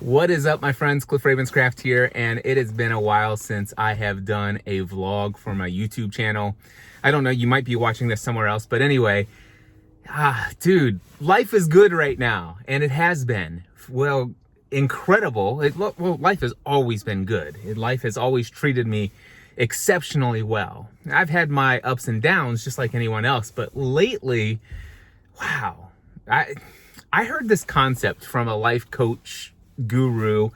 What is up, my friends? Cliff Ravenscraft here, and it has been a while since I have done a vlog for my YouTube channel. I don't know, you might be watching this somewhere else, but anyway, dude, life is good right now, and it has been. Well, incredible. Life has always been good. Life has always treated me exceptionally well. I've had my ups and downs just like anyone else, but lately, wow, I heard this concept from a life coach guru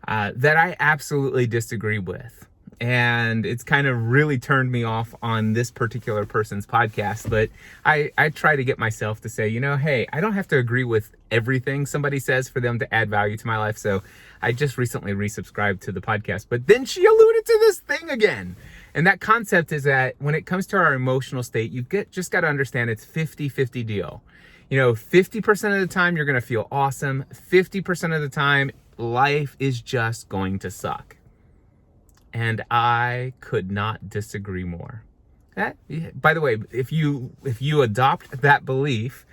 that I absolutely disagree with. And it's kind of really turned me off on this particular person's podcast. But I try to get myself to say, hey, I don't have to agree with everything somebody says for them to add value to my life. So I just recently resubscribed to the podcast. But then she alluded to this thing again. And that concept is that when it comes to our emotional state, just got to understand it's 50-50 deal. 50% of the time you're going to feel awesome. 50% of the time, life is just going to suck. And I could not disagree more. By the way, if you adopt that belief,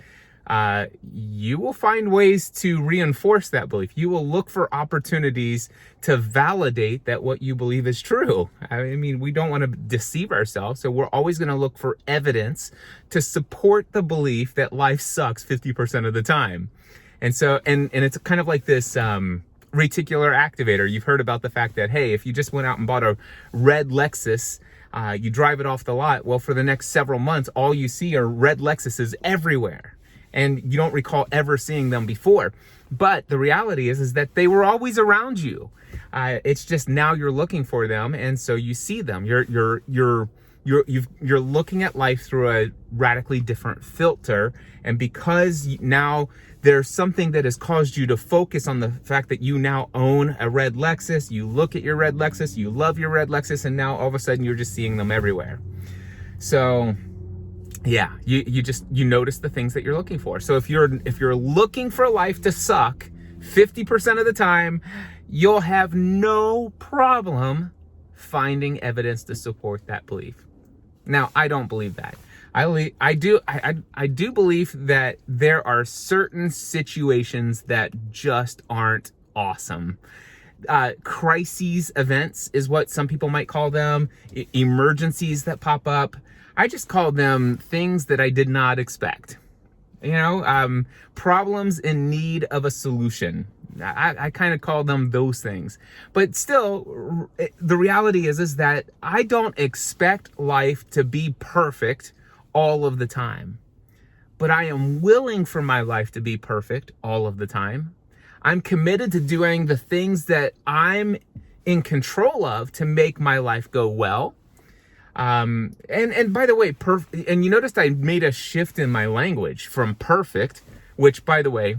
you will find ways to reinforce that belief. You will look for opportunities to validate that what you believe is true. I mean, we don't want to deceive ourselves, so we're always going to look for evidence to support the belief that life sucks 50% of the time. And so, and it's kind of like this reticular activator. You've heard about the fact that, hey, if you just went out and bought a red Lexus, you drive it off the lot, well, for the next several months, all you see are red Lexuses everywhere. And you don't recall ever seeing them before. But the reality is that they were always around you. It's just now you're looking for them, and so you see them. You're looking at life through a radically different filter, and because now there's something that has caused you to focus on the fact that you now own a red Lexus, you look at your red Lexus, you love your red Lexus, and now all of a sudden you're just seeing them everywhere. So yeah, you notice the things that you're looking for. So if you're looking for life to suck 50% of the time, you'll have no problem finding evidence to support that belief. Now, I don't believe that. I do believe that there are certain situations that just aren't awesome. Crises events is what some people might call them. Emergencies that pop up. I just call them things that I did not expect. Problems in need of a solution. I kind of call them those things. But still, the reality is that I don't expect life to be perfect all of the time. But I am willing for my life to be perfect all of the time. I'm committed to doing the things that I'm in control of to make my life go well. And by the way, and you noticed I made a shift in my language from perfect, which, by the way,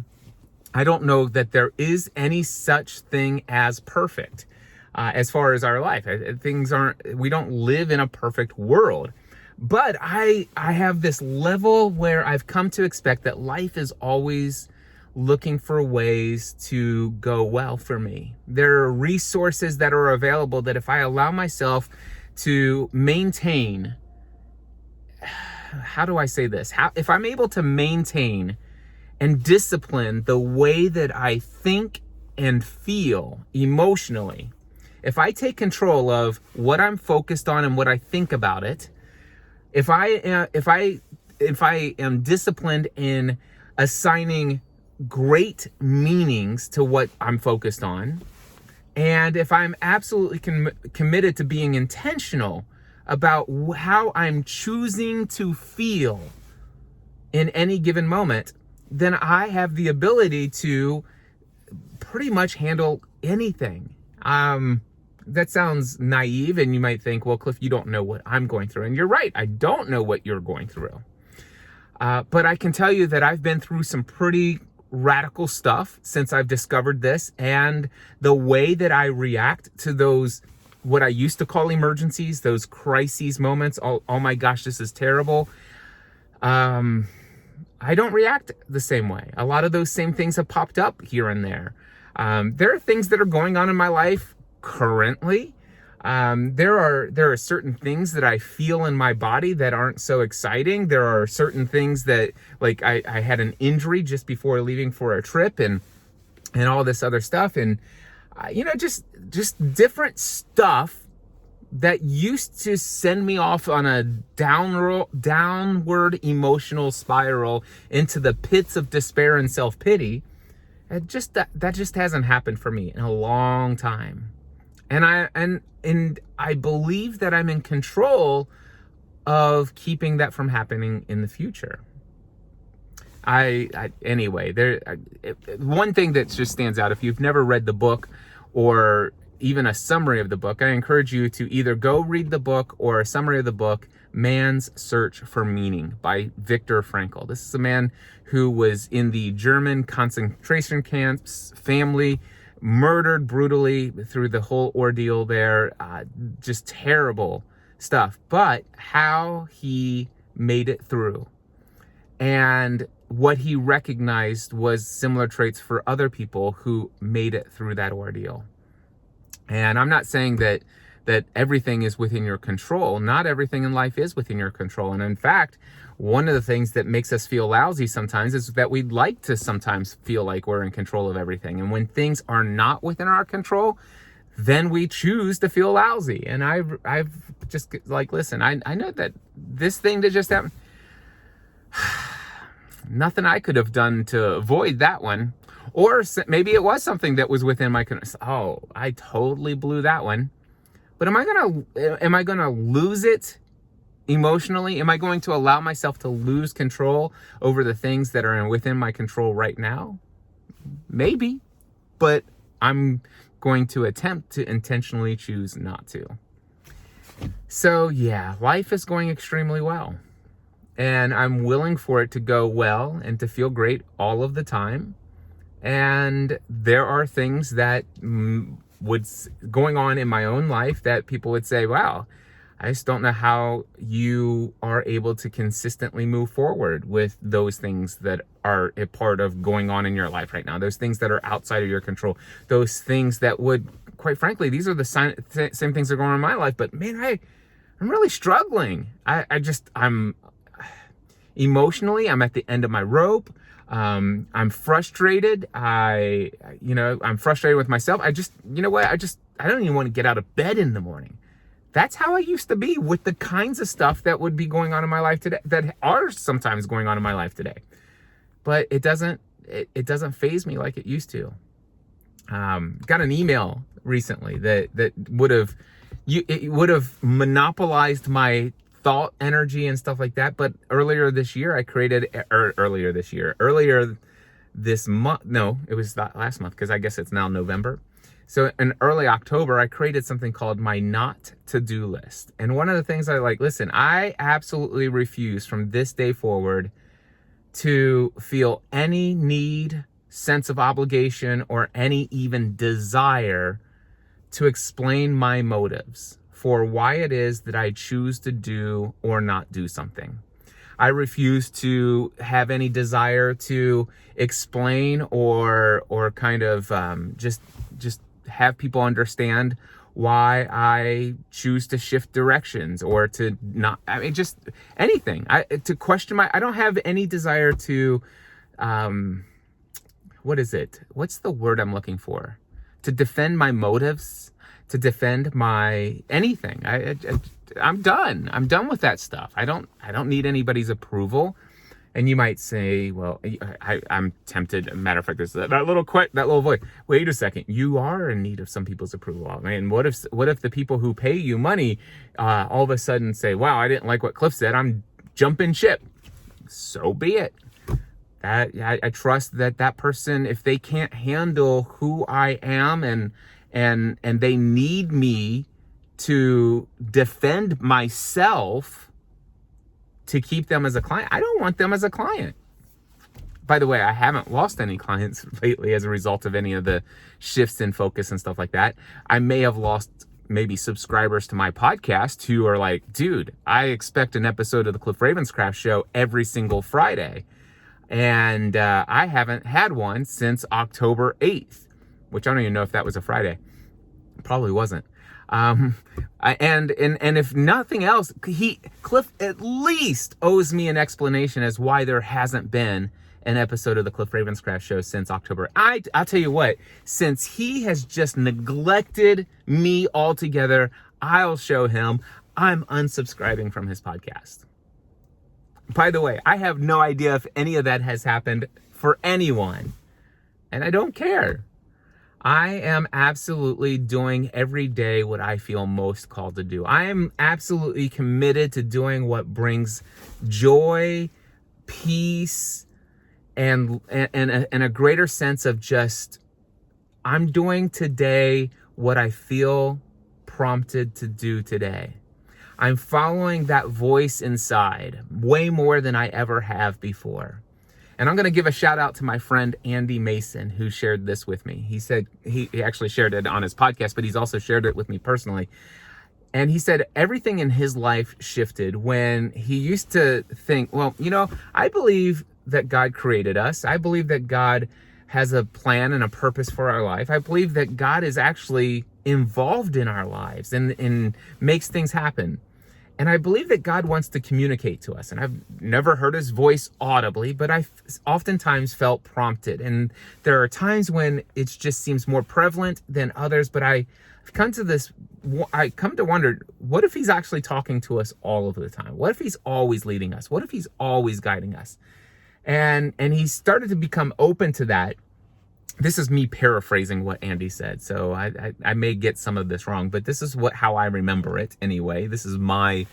I don't know that there is any such thing as perfect, as far as our life. We don't live in a perfect world, but I have this level where I've come to expect that life is always looking for ways to go well for me. There are resources that are available that if I allow myself to maintain, how do I say this? If I'm able to maintain and discipline the way that I think and feel emotionally, if I take control of what I'm focused on and what I think about it, if I am disciplined in assigning great meanings to what I'm focused on, and if I'm absolutely committed to being intentional about how I'm choosing to feel in any given moment, then I have the ability to pretty much handle anything. That sounds naive, and you might think, well, Cliff, you don't know what I'm going through. And you're right, I don't know what you're going through. But I can tell you that I've been through some pretty radical stuff since I've discovered this, and the way that I react to those, what I used to call emergencies, those crises moments, oh my gosh, this is terrible. I don't react the same way. A lot of those same things have popped up here and there. There are things that are going on in my life currently. There are certain things that I feel in my body that aren't so exciting. There are certain things that, like, I had an injury just before leaving for a trip, and and all this other stuff. And, just different stuff that used to send me off on a downward emotional spiral into the pits of despair and self-pity. That just hasn't happened for me in a long time. And I believe that I'm in control of keeping that from happening in the future. Anyway, one thing that just stands out, if you've never read the book or even a summary of the book, I encourage you to either go read the book or a summary of the book, Man's Search for Meaning by Viktor Frankl. This is a man who was in the German concentration camps, family murdered brutally through the whole ordeal there, just terrible stuff, but how he made it through. And what he recognized was similar traits for other people who made it through that ordeal. And I'm not saying that everything is within your control. Not everything in life is within your control. And in fact, one of the things that makes us feel lousy sometimes is that we'd like to sometimes feel like we're in control of everything. And when things are not within our control, then we choose to feel lousy. And I've just listen, I know that this thing that just happened, nothing I could have done to avoid that one. Or maybe it was something that was within my control. Oh, I totally blew that one. But am I gonna lose it emotionally? Am I going to allow myself to lose control over the things that are within my control right now? Maybe, but I'm going to attempt to intentionally choose not to. So yeah, life is going extremely well. And I'm willing for it to go well and to feel great all of the time. And there are things that going on in my own life that people would say, wow, I just don't know how you are able to consistently move forward with those things that are a part of going on in your life right now. Those things that are outside of your control. Those things that would, quite frankly, these are the same things that are going on in my life. But man, I'm really struggling. I'm emotionally, I'm at the end of my rope. I'm frustrated. I'm frustrated with myself. I don't even want to get out of bed in the morning. That's how I used to be with the kinds of stuff that would be going on in my life today, that are sometimes going on in my life today. But it doesn't faze me like it used to. Got an email recently that would have monopolized my thought energy and stuff like that. But earlier this month, no, it was last month, because I guess it's now November. So in early October, I created something called my not to-do list. And one of the things I absolutely refuse from this day forward to feel any need, sense of obligation, or any even desire to explain my motives for why it is that I choose to do or not do something. I refuse to have any desire to explain or kind of just have people understand why I choose to shift directions or to not. I mean, just anything. To question I don't have any desire to. What is it? What's the word I'm looking for? To defend my motives. To defend my anything. I'm done. I'm done with that stuff. I don't need anybody's approval. And you might say, well, I'm tempted. Matter of fact, there's that little voice. Wait a second. You are in need of some people's approval. I mean, what if the people who pay you money all of a sudden say, wow, I didn't like what Cliff said, I'm jumping ship. So be it. I trust that person, if they can't handle who I am and they need me to defend myself to keep them as a client, I don't want them as a client. By the way, I haven't lost any clients lately as a result of any of the shifts in focus and stuff like that. I may have lost maybe subscribers to my podcast who are like, dude, I expect an episode of the Cliff Ravenscraft Show every single Friday. And I haven't had one since October 8th, which I don't even know if that was a Friday. Probably wasn't. And if nothing else, Cliff at least owes me an explanation as why there hasn't been an episode of the Cliff Ravenscraft Show since October. I'll tell you what, since he has just neglected me altogether, I'll show him I'm unsubscribing from his podcast. By the way, I have no idea if any of that has happened for anyone, and I don't care. I am absolutely doing every day what I feel most called to do. I am absolutely committed to doing what brings joy, peace, and a greater sense of just, I'm doing today what I feel prompted to do today. I'm following that voice inside way more than I ever have before. And I'm going to give a shout out to my friend Andy Mason, who shared this with me. He said, he actually shared it on his podcast, but he's also shared it with me personally. And he said everything in his life shifted when he used to think, well, I believe that God created us. I believe that God has a plan and a purpose for our life. I believe that God is actually involved in our lives and makes things happen. And I believe that God wants to communicate to us. And I've never heard his voice audibly, but I've oftentimes felt prompted. And there are times when it just seems more prevalent than others. But I come to wonder, what if he's actually talking to us all of the time? What if he's always leading us? What if he's always guiding us? And he started to become open to that. This is me paraphrasing what Andy said, so I may get some of this wrong, but this is how I remember it anyway. This is my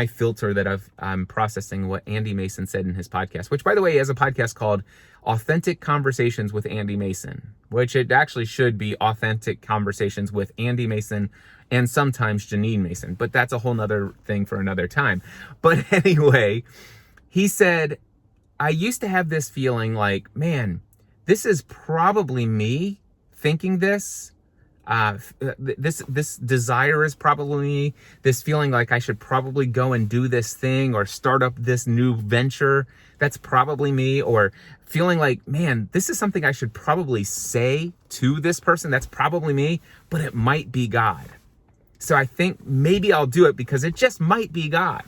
filter that I'm processing what Andy Mason said in his podcast, which, by the way, he has a podcast called Authentic Conversations with Andy Mason, which it actually should be Authentic Conversations with Andy Mason and sometimes Janine Mason, but that's a whole nother thing for another time. But anyway, he said, I used to have this feeling like, man, this is probably me thinking this. This desire is probably me. This feeling like I should probably go and do this thing or start up this new venture. That's probably me. Or feeling like, man, this is something I should probably say to this person. That's probably me, but it might be God. So I think maybe I'll do it because it just might be God.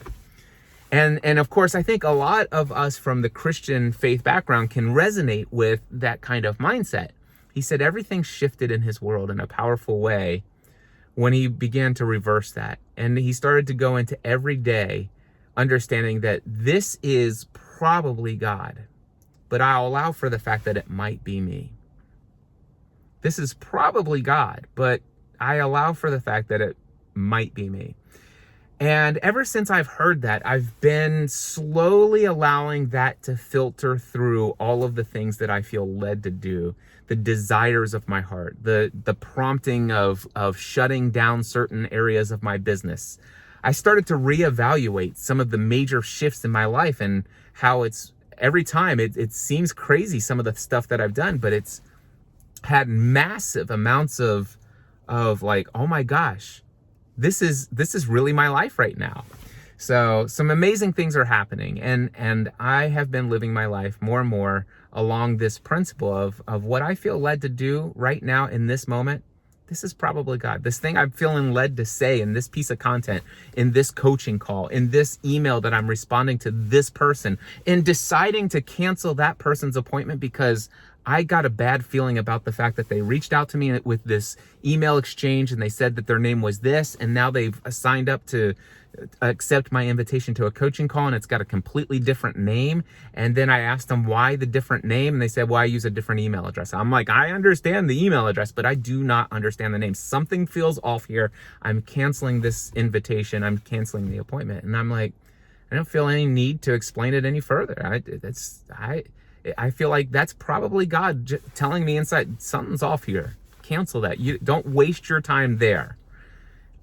And of course, I think a lot of us from the Christian faith background can resonate with that kind of mindset. He said everything shifted in his world in a powerful way when he began to reverse that. And he started to go into every day understanding that this is probably God, but I'll allow for the fact that it might be me. This is probably God, but I allow for the fact that it might be me. And ever since I've heard that, I've been slowly allowing that to filter through all of the things that I feel led to do, the desires of my heart, the prompting of shutting down certain areas of my business. I started to reevaluate some of the major shifts in my life and how it's every time it seems crazy, some of the stuff that I've done, but it's had massive amounts of like, oh my gosh, this is really my life right now. So some amazing things are happening, and I have been living my life more and more along this principle of what I feel led to do right now in this moment. This is probably God. This thing I'm feeling led to say in this piece of content, in this coaching call, in this email that I'm responding to this person, in deciding to cancel that person's appointment because I got a bad feeling about the fact that they reached out to me with this email exchange and they said that their name was this, and now they've signed up to accept my invitation to a coaching call and it's got a completely different name. And then I asked them why the different name, and they said, well, I use a different email address. I'm like, I understand the email address, but I do not understand the name. Something feels off here. I'm canceling this invitation. I'm canceling the appointment. And I'm like, I don't feel any need to explain it any further. I feel like that's probably God telling me inside, something's off here. Cancel that. You don't waste your time there.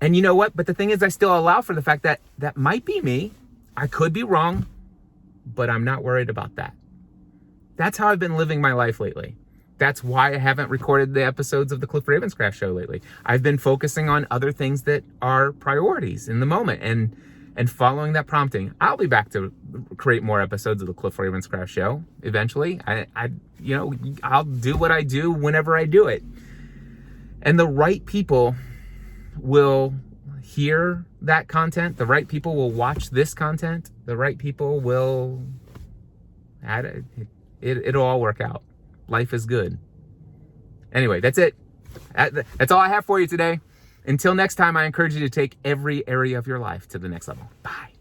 And you know what? But the thing is, I still allow for the fact that that might be me. I could be wrong, but I'm not worried about that. That's how I've been living my life lately. That's why I haven't recorded the episodes of the Cliff Ravenscraft Show lately. I've been focusing on other things that are priorities in the moment and following that prompting. I'll be back to create more episodes of the Cliff Ravenscraft Show eventually. I'll do what I do whenever I do it. And the right people will hear that content. The right people will watch this content. The right people will It'll all work out. Life is good. Anyway, that's it. That's all I have for you today. Until next time, I encourage you to take every area of your life to the next level. Bye.